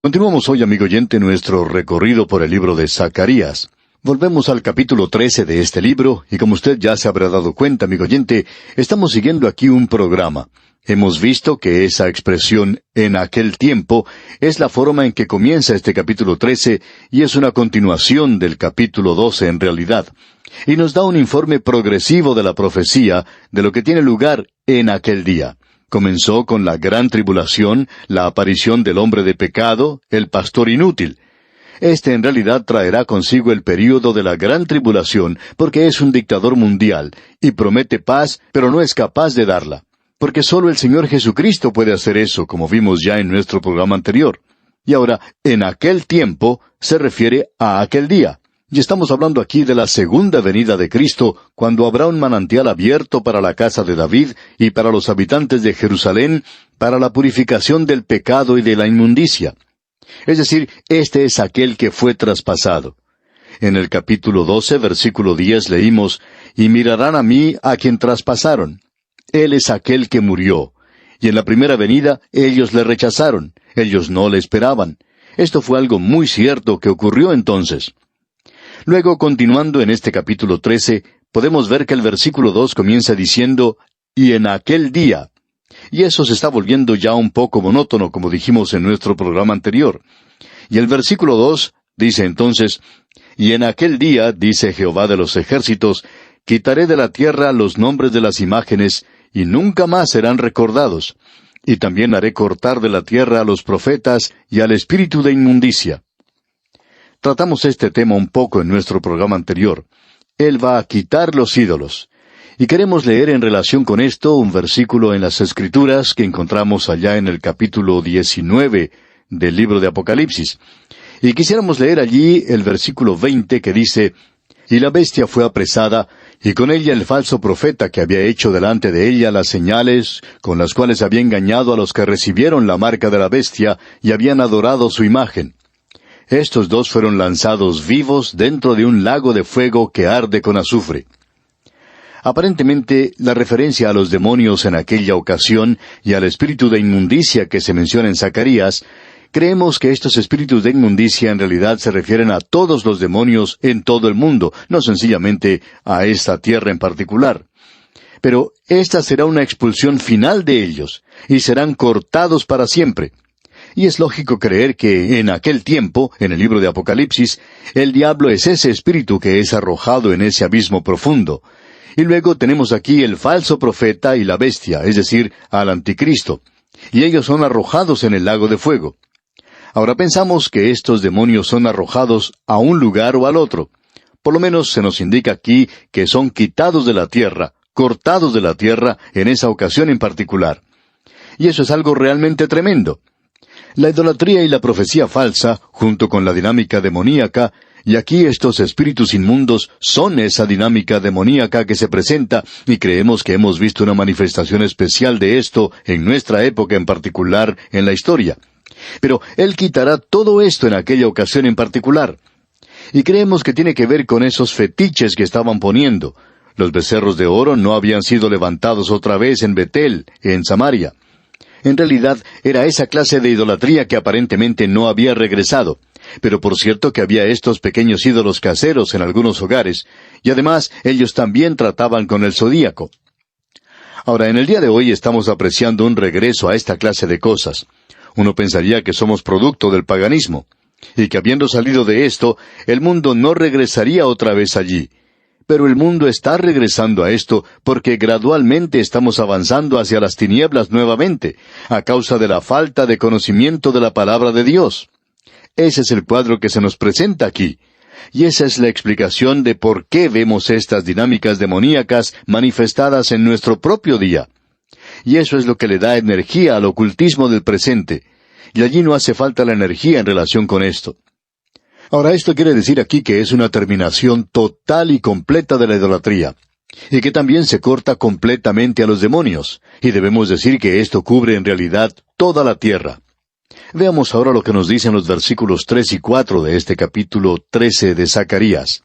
Continuamos hoy, amigo oyente, nuestro recorrido por el libro de Zacarías. Volvemos al capítulo 13 de este libro, y como usted ya se habrá dado cuenta, amigo oyente, estamos siguiendo aquí un programa. Hemos visto que esa expresión «en aquel tiempo» es la forma en que comienza este capítulo 13, y es una continuación del capítulo 12 en realidad. Y nos da un informe progresivo de la profecía de lo que tiene lugar en aquel día. Comenzó con la gran tribulación, la aparición del hombre de pecado, el pastor inútil. Este en realidad traerá consigo el período de la gran tribulación, porque es un dictador mundial, y promete paz, pero no es capaz de darla. Porque solo el Señor Jesucristo puede hacer eso, como vimos ya en nuestro programa anterior. Y ahora, en aquel tiempo, se refiere a aquel día. Y estamos hablando aquí de la segunda venida de Cristo, cuando habrá un manantial abierto para la casa de David y para los habitantes de Jerusalén, para la purificación del pecado y de la inmundicia. Es decir, este es aquel que fue traspasado. En el capítulo 12, versículo 10 leímos, «Y mirarán a mí a quien traspasaron. Él es aquel que murió. Y en la primera venida ellos le rechazaron, ellos no le esperaban». Esto fue algo muy cierto que ocurrió entonces. Luego, continuando en este capítulo 13, podemos ver que el versículo 2 comienza diciendo, «Y en aquel día». Y eso se está volviendo ya un poco monótono, como dijimos en nuestro programa anterior. Y el versículo 2 dice entonces, «Y en aquel día, dice Jehová de los ejércitos, quitaré de la tierra los nombres de las imágenes, y nunca más serán recordados. Y también haré cortar de la tierra a los profetas y al espíritu de inmundicia». Tratamos este tema un poco en nuestro programa anterior. Él va a quitar los ídolos. Y queremos leer en relación con esto un versículo en las Escrituras que encontramos allá en el capítulo 19 del libro de Apocalipsis. Y quisiéramos leer allí el versículo 20 que dice, «Y la bestia fue apresada, y con ella el falso profeta que había hecho delante de ella las señales, con las cuales había engañado a los que recibieron la marca de la bestia y habían adorado su imagen. Estos dos fueron lanzados vivos dentro de un lago de fuego que arde con azufre». Aparentemente, la referencia a los demonios en aquella ocasión y al espíritu de inmundicia que se menciona en Zacarías, creemos que estos espíritus de inmundicia en realidad se refieren a todos los demonios en todo el mundo, no sencillamente a esta tierra en particular. Pero esta será una expulsión final de ellos, y serán cortados para siempre. Y es lógico creer que en aquel tiempo, en el libro de Apocalipsis, el diablo es ese espíritu que es arrojado en ese abismo profundo. Y luego tenemos aquí el falso profeta y la bestia, es decir, al anticristo. Y ellos son arrojados en el lago de fuego. Ahora pensamos que estos demonios son arrojados a un lugar o al otro. Por lo menos se nos indica aquí que son quitados de la tierra, cortados de la tierra en esa ocasión en particular. Y eso es algo realmente tremendo. La idolatría y la profecía falsa, junto con la dinámica demoníaca, y aquí estos espíritus inmundos son esa dinámica demoníaca que se presenta, y creemos que hemos visto una manifestación especial de esto en nuestra época en particular en la historia. Pero Él quitará todo esto en aquella ocasión en particular. Y creemos que tiene que ver con esos fetiches que estaban poniendo. Los becerros de oro no habían sido levantados otra vez en Betel, en Samaria. En realidad, era esa clase de idolatría que aparentemente no había regresado. Pero por cierto que había estos pequeños ídolos caseros en algunos hogares, y además ellos también trataban con el zodíaco. Ahora, en el día de hoy estamos apreciando un regreso a esta clase de cosas. Uno pensaría que somos producto del paganismo, y que habiendo salido de esto, el mundo no regresaría otra vez allí. Pero el mundo está regresando a esto porque gradualmente estamos avanzando hacia las tinieblas nuevamente, a causa de la falta de conocimiento de la palabra de Dios. Ese es el cuadro que se nos presenta aquí. Y esa es la explicación de por qué vemos estas dinámicas demoníacas manifestadas en nuestro propio día. Y eso es lo que le da energía al ocultismo del presente. Y allí no hace falta la energía en relación con esto. Ahora, esto quiere decir aquí que es una terminación total y completa de la idolatría, y que también se corta completamente a los demonios, y debemos decir que esto cubre en realidad toda la tierra. Veamos ahora lo que nos dicen los versículos 3 y 4 de este capítulo 13 de Zacarías.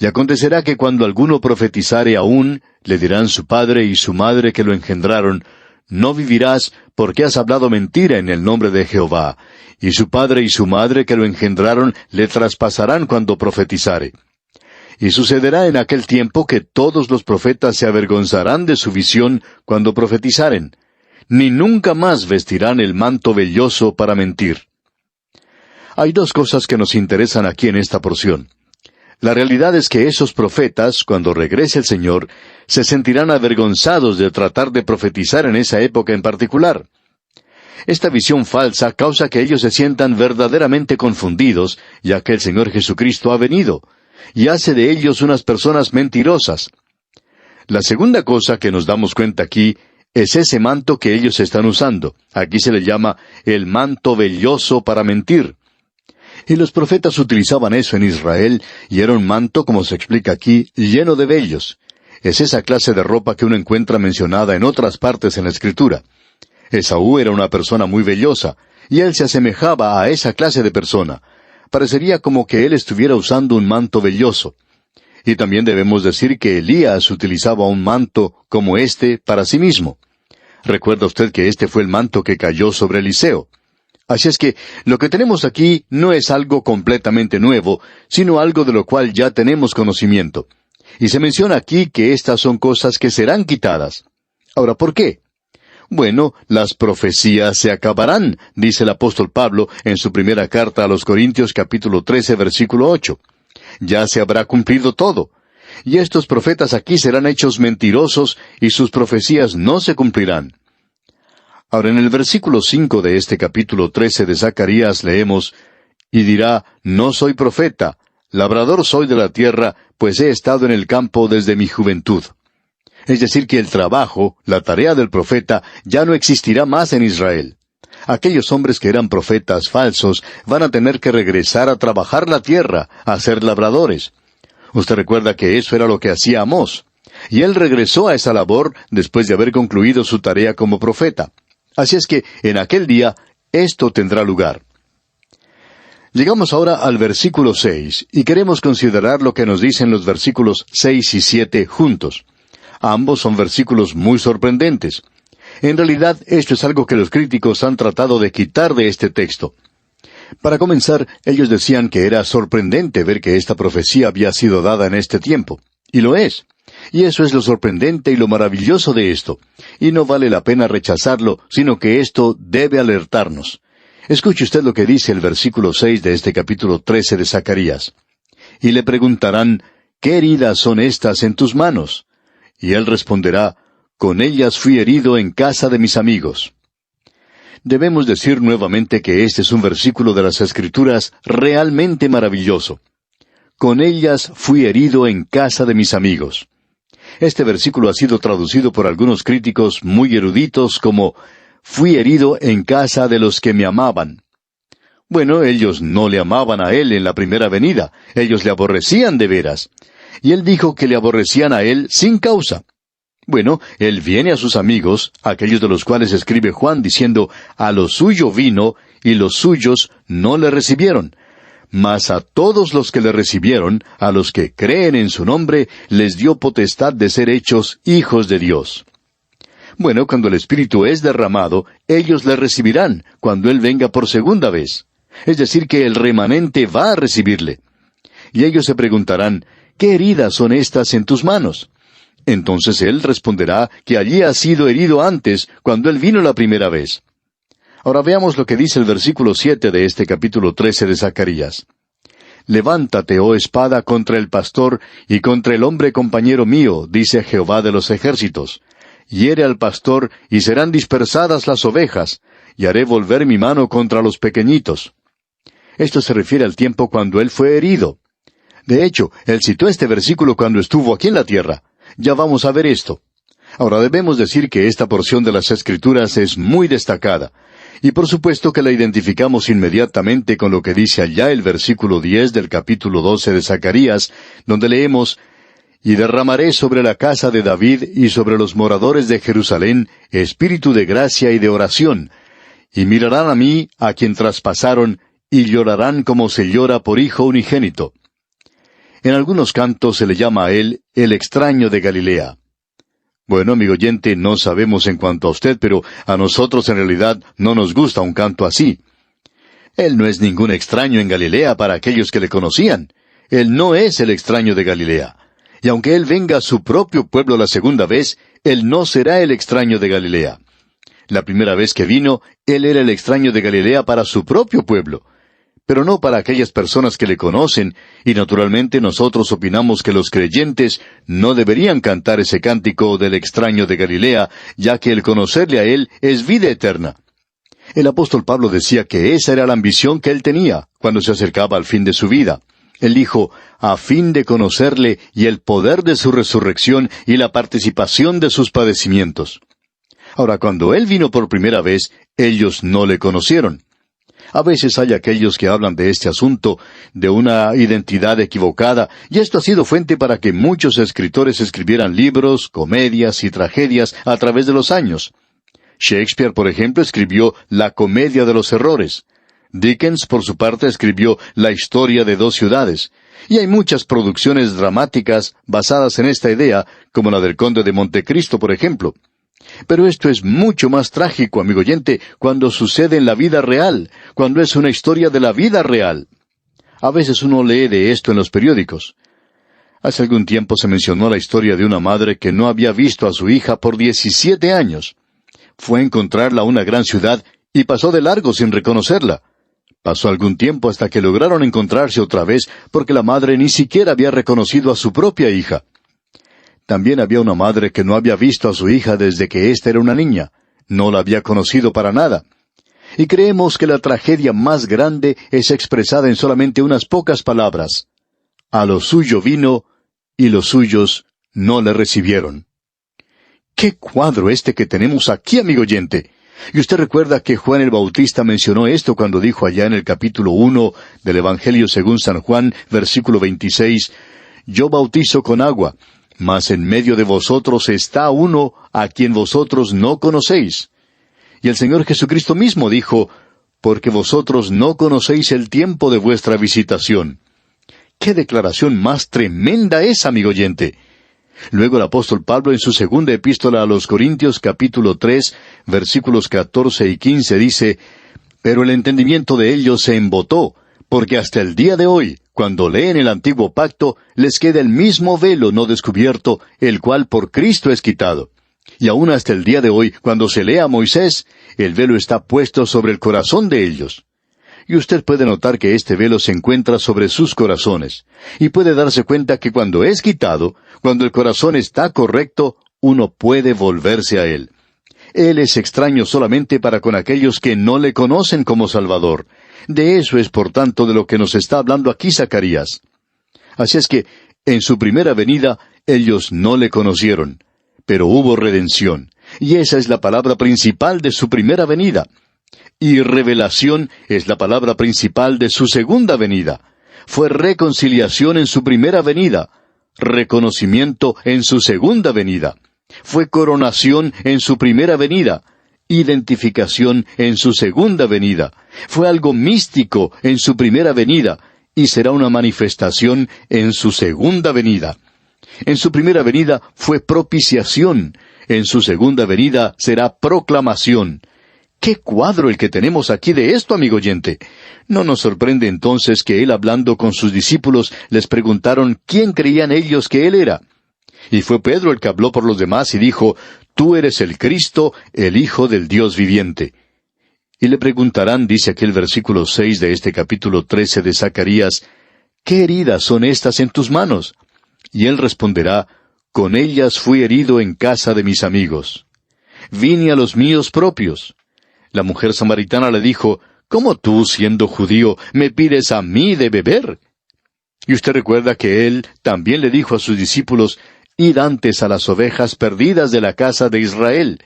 «Y acontecerá que cuando alguno profetizare aún, le dirán su padre y su madre que lo engendraron, no vivirás, porque has hablado mentira en el nombre de Jehová, y su padre y su madre que lo engendraron le traspasarán cuando profetizare. Y sucederá en aquel tiempo que todos los profetas se avergonzarán de su visión cuando profetizaren, ni nunca más vestirán el manto velloso para mentir. Hay dos cosas que nos interesan aquí en esta porción. La realidad es que esos profetas, cuando regrese el Señor, se sentirán avergonzados de tratar de profetizar en esa época en particular. Esta visión falsa causa que ellos se sientan verdaderamente confundidos, ya que el Señor Jesucristo ha venido, y hace de ellos unas personas mentirosas. La segunda cosa que nos damos cuenta aquí es ese manto que ellos están usando. Aquí se le llama el manto velloso para mentir. Y los profetas utilizaban eso en Israel, y era un manto, como se explica aquí, lleno de vellos. Es esa clase de ropa que uno encuentra mencionada en otras partes en la Escritura. Esaú era una persona muy vellosa, y él se asemejaba a esa clase de persona. Parecería como que él estuviera usando un manto velloso. Y también debemos decir que Elías utilizaba un manto como este para sí mismo. Recuerda usted que este fue el manto que cayó sobre Eliseo. Así es que lo que tenemos aquí no es algo completamente nuevo, sino algo de lo cual ya tenemos conocimiento. Y se menciona aquí que estas son cosas que serán quitadas. Ahora, ¿por qué? Bueno, las profecías se acabarán, dice el apóstol Pablo en su primera carta a los Corintios capítulo 13, versículo 8. Ya se habrá cumplido todo. Y estos profetas aquí serán hechos mentirosos y sus profecías no se cumplirán. Ahora, en el versículo 5 de este capítulo 13 de Zacarías leemos, y dirá, no soy profeta, labrador soy de la tierra, pues he estado en el campo desde mi juventud. Es decir, que el trabajo, la tarea del profeta, ya no existirá más en Israel. Aquellos hombres que eran profetas falsos van a tener que regresar a trabajar la tierra, a ser labradores. Usted recuerda que eso era lo que hacía Amós, y él regresó a esa labor después de haber concluido su tarea como profeta. Así es que, en aquel día, esto tendrá lugar. Llegamos ahora al versículo 6, y queremos considerar lo que nos dicen los versículos 6 y 7 juntos. Ambos son versículos muy sorprendentes. En realidad, esto es algo que los críticos han tratado de quitar de este texto. Para comenzar, ellos decían que era sorprendente ver que esta profecía había sido dada en este tiempo. Y lo es. Y eso es lo sorprendente y lo maravilloso de esto. Y no vale la pena rechazarlo, sino que esto debe alertarnos. Escuche usted lo que dice el versículo 6 de este capítulo 13 de Zacarías. Y le preguntarán, ¿qué heridas son estas en tus manos? Y él responderá, con ellas fui herido en casa de mis amigos. Debemos decir nuevamente que este es un versículo de las Escrituras realmente maravilloso. Con ellas fui herido en casa de mis amigos. Este versículo ha sido traducido por algunos críticos muy eruditos como fui herido en casa de los que me amaban. Bueno, ellos no le amaban a él en la primera venida, ellos le aborrecían de veras. Y él dijo que le aborrecían a él sin causa. Bueno, él viene a sus amigos, aquellos de los cuales escribe Juan diciendo, a lo suyo vino, y los suyos no le recibieron. Mas a todos los que le recibieron, a los que creen en su nombre, les dio potestad de ser hechos hijos de Dios. Bueno, cuando el Espíritu es derramado, ellos le recibirán, cuando Él venga por segunda vez. Es decir, que el remanente va a recibirle. Y ellos se preguntarán, ¿qué heridas son estas en tus manos? Entonces Él responderá que allí ha sido herido antes, cuando Él vino la primera vez. Ahora veamos lo que dice el versículo 7 de este capítulo 13 de Zacarías. Levántate, oh espada, contra el pastor y contra el hombre compañero mío, dice Jehová de los ejércitos. Hiere al pastor, y serán dispersadas las ovejas, y haré volver mi mano contra los pequeñitos. Esto se refiere al tiempo cuando él fue herido. De hecho, él citó este versículo cuando estuvo aquí en la tierra. Ya vamos a ver esto. Ahora debemos decir que esta porción de las Escrituras es muy destacada. Y por supuesto que la identificamos inmediatamente con lo que dice allá el versículo 10 del capítulo 12 de Zacarías, donde leemos, y derramaré sobre la casa de David y sobre los moradores de Jerusalén espíritu de gracia y de oración, y mirarán a mí, a quien traspasaron, y llorarán como se llora por hijo unigénito. En algunos cantos se le llama a él el extraño de Galilea. Bueno, amigo oyente, no sabemos en cuanto a usted, pero a nosotros en realidad no nos gusta un canto así. Él no es ningún extraño en Galilea para aquellos que le conocían. Él no es el extraño de Galilea. Y aunque Él venga a su propio pueblo la segunda vez, Él no será el extraño de Galilea. La primera vez que vino, Él era el extraño de Galilea para su propio pueblo, pero no para aquellas personas que le conocen, y naturalmente nosotros opinamos que los creyentes no deberían cantar ese cántico del extraño de Galilea, ya que el conocerle a Él es vida eterna. El apóstol Pablo decía que esa era la ambición que él tenía cuando se acercaba al fin de su vida. Él dijo, a fin de conocerle y el poder de su resurrección y la participación de sus padecimientos. Ahora, cuando él vino por primera vez, ellos no le conocieron. A veces hay aquellos que hablan de este asunto, de una identidad equivocada, y esto ha sido fuente para que muchos escritores escribieran libros, comedias y tragedias a través de los años. Shakespeare, por ejemplo, escribió La Comedia de los Errores. Dickens, por su parte, escribió La Historia de dos ciudades. Y hay muchas producciones dramáticas basadas en esta idea, como la del Conde de Montecristo, por ejemplo. Pero esto es mucho más trágico, amigo oyente, cuando sucede en la vida real, cuando es una historia de la vida real. A veces uno lee de esto en los periódicos. Hace algún tiempo se mencionó la historia de una madre que no había visto a su hija por 17 años. Fue a encontrarla a una gran ciudad y pasó de largo sin reconocerla. Pasó algún tiempo hasta que lograron encontrarse otra vez porque la madre ni siquiera había reconocido a su propia hija. También había una madre que no había visto a su hija desde que ésta era una niña. No la había conocido para nada. Y creemos que la tragedia más grande es expresada en solamente unas pocas palabras. A lo suyo vino, y los suyos no le recibieron. ¡Qué cuadro este que tenemos aquí, amigo oyente! Y usted recuerda que Juan el Bautista mencionó esto cuando dijo allá en el capítulo 1 del Evangelio según San Juan, versículo 26, «Yo bautizo con agua, mas en medio de vosotros está uno a quien vosotros no conocéis». Y el Señor Jesucristo mismo dijo, «Porque vosotros no conocéis el tiempo de vuestra visitación». ¡Qué declaración más tremenda es, amigo oyente! Luego el apóstol Pablo en su segunda epístola a los Corintios capítulo 3, versículos 14 y 15 dice, «Pero el entendimiento de ellos se embotó, porque hasta el día de hoy, cuando leen el antiguo pacto, les queda el mismo velo no descubierto, el cual por Cristo es quitado. Y aún hasta el día de hoy, cuando se lee a Moisés, el velo está puesto sobre el corazón de ellos». Y usted puede notar que este velo se encuentra sobre sus corazones. Y puede darse cuenta que cuando es quitado, cuando el corazón está correcto, uno puede volverse a Él. Él es extraño solamente para con aquellos que no le conocen como Salvador. De eso es por tanto de lo que nos está hablando aquí Zacarías. Así es que, en su primera venida, ellos no le conocieron. Pero hubo redención. Y esa es la palabra principal de su primera venida. Y revelación es la palabra principal de su segunda venida. Fue reconciliación en su primera venida, reconocimiento en su segunda venida. Fue coronación en su primera venida, identificación en su segunda venida. Fue algo místico en su primera venida, y será una manifestación en su segunda venida. En su primera venida fue propiciación, en su segunda venida será proclamación. ¡Qué cuadro el que tenemos aquí de esto, amigo oyente! ¿No nos sorprende entonces que él, hablando con sus discípulos, les preguntaron quién creían ellos que él era? Y fue Pedro el que habló por los demás y dijo, «Tú eres el Cristo, el Hijo del Dios viviente». Y le preguntarán, dice aquel versículo 6 de este capítulo 13 de Zacarías, «¿Qué heridas son estas en tus manos?» Y él responderá, «Con ellas fui herido en casa de mis amigos. Vine a los míos propios». La mujer samaritana le dijo, «¿Cómo tú, siendo judío, me pides a mí de beber?» Y usted recuerda que él también le dijo a sus discípulos, «Id antes a las ovejas perdidas de la casa de Israel».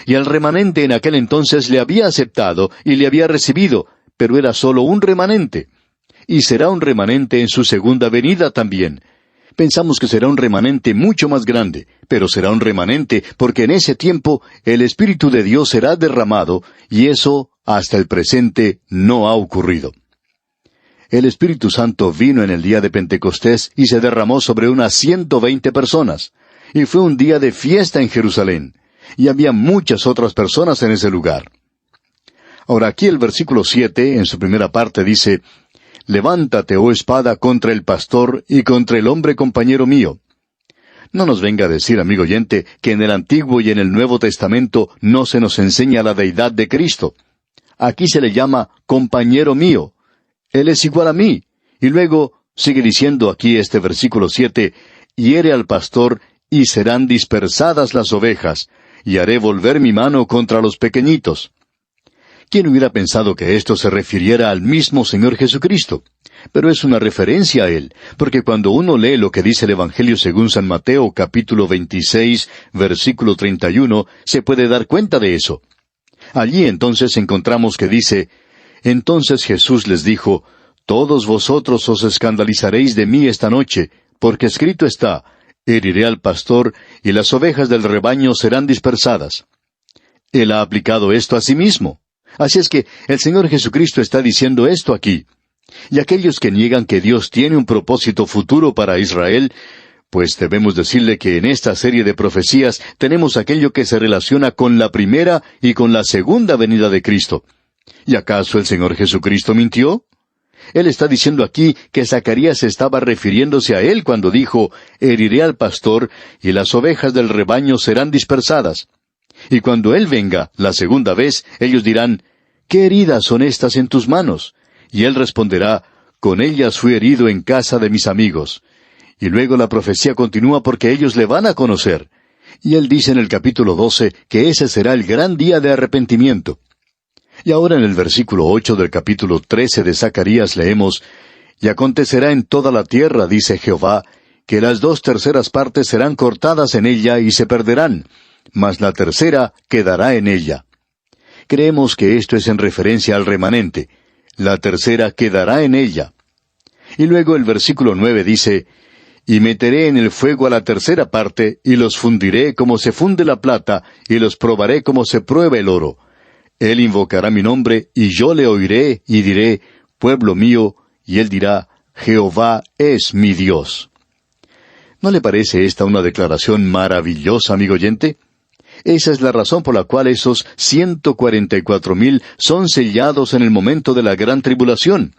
Y el remanente en aquel entonces le había aceptado y le había recibido, pero era solo un remanente. Y será un remanente en su segunda venida también. Pensamos que será un remanente mucho más grande, pero será un remanente porque en ese tiempo el Espíritu de Dios será derramado, y eso, hasta el presente, no ha ocurrido. El Espíritu Santo vino en el día de Pentecostés y se derramó sobre unas 120 personas. y fue un día de fiesta en Jerusalén, y había muchas otras personas en ese lugar. Ahora aquí el versículo 7, en su primera parte, dice, «Levántate, oh espada, contra el pastor y contra el hombre compañero mío». No nos venga a decir, amigo oyente, que en el Antiguo y en el Nuevo Testamento no se nos enseña la deidad de Cristo. Aquí se le llama compañero mío. Él es igual a mí. Y luego sigue diciendo aquí este versículo 7, «Hiere al pastor, y serán dispersadas las ovejas, y haré volver mi mano contra los pequeñitos». ¿Quién hubiera pensado que esto se refiriera al mismo Señor Jesucristo? Pero es una referencia a Él, porque cuando uno lee lo que dice el Evangelio según San Mateo, capítulo 26, versículo 31, se puede dar cuenta de eso. Allí entonces encontramos que dice, «Entonces Jesús les dijo, Todos vosotros os escandalizaréis de mí esta noche, porque escrito está, heriré al pastor, y las ovejas del rebaño serán dispersadas». Él ha aplicado esto a sí mismo. Así es que el Señor Jesucristo está diciendo esto aquí. Y aquellos que niegan que Dios tiene un propósito futuro para Israel, pues debemos decirle que en esta serie de profecías tenemos aquello que se relaciona con la primera y con la segunda venida de Cristo. ¿Y acaso el Señor Jesucristo mintió? Él está diciendo aquí que Zacarías estaba refiriéndose a él cuando dijo, «Heriré al pastor, y las ovejas del rebaño serán dispersadas». Y cuando Él venga, la segunda vez, ellos dirán, «¿Qué heridas son estas en tus manos?» Y Él responderá, «Con ellas fui herido en casa de mis amigos». Y luego la profecía continúa porque ellos le van a conocer. Y Él dice en el capítulo 12 que ese será el gran día de arrepentimiento. Y ahora en el versículo 8 del capítulo 13 de Zacarías leemos, «Y acontecerá en toda la tierra, dice Jehová, que las 2/3 partes serán cortadas en ella y se perderán, mas la tercera quedará en ella». Creemos que esto es en referencia al remanente. La tercera quedará en ella. Y luego el versículo 9 dice, «Y meteré en el fuego a la tercera parte, y los fundiré como se funde la plata, y los probaré como se prueba el oro. Él invocará mi nombre, y yo le oiré, y diré, pueblo mío, y él dirá, Jehová es mi Dios». ¿No le parece esta una declaración maravillosa, amigo oyente? Esa es la razón por la cual esos 144,000 son sellados en el momento de la gran tribulación.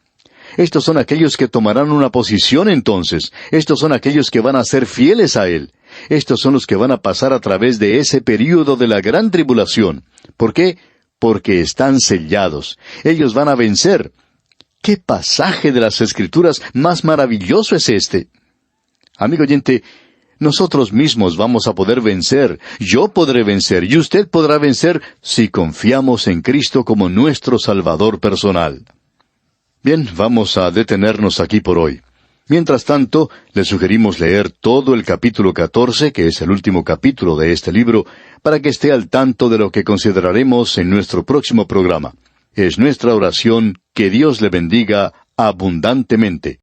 Estos son aquellos que tomarán una posición entonces. Estos son aquellos que van a ser fieles a Él. Estos son los que van a pasar a través de ese período de la gran tribulación. ¿Por qué? Porque están sellados. Ellos van a vencer. ¿Qué pasaje de las Escrituras más maravilloso es este? Amigo oyente, nosotros mismos vamos a poder vencer, yo podré vencer, y usted podrá vencer si confiamos en Cristo como nuestro Salvador personal. Bien, vamos a detenernos aquí por hoy. Mientras tanto, le sugerimos leer todo el capítulo 14, que es el último capítulo de este libro, para que esté al tanto de lo que consideraremos en nuestro próximo programa. Es nuestra oración que Dios le bendiga abundantemente.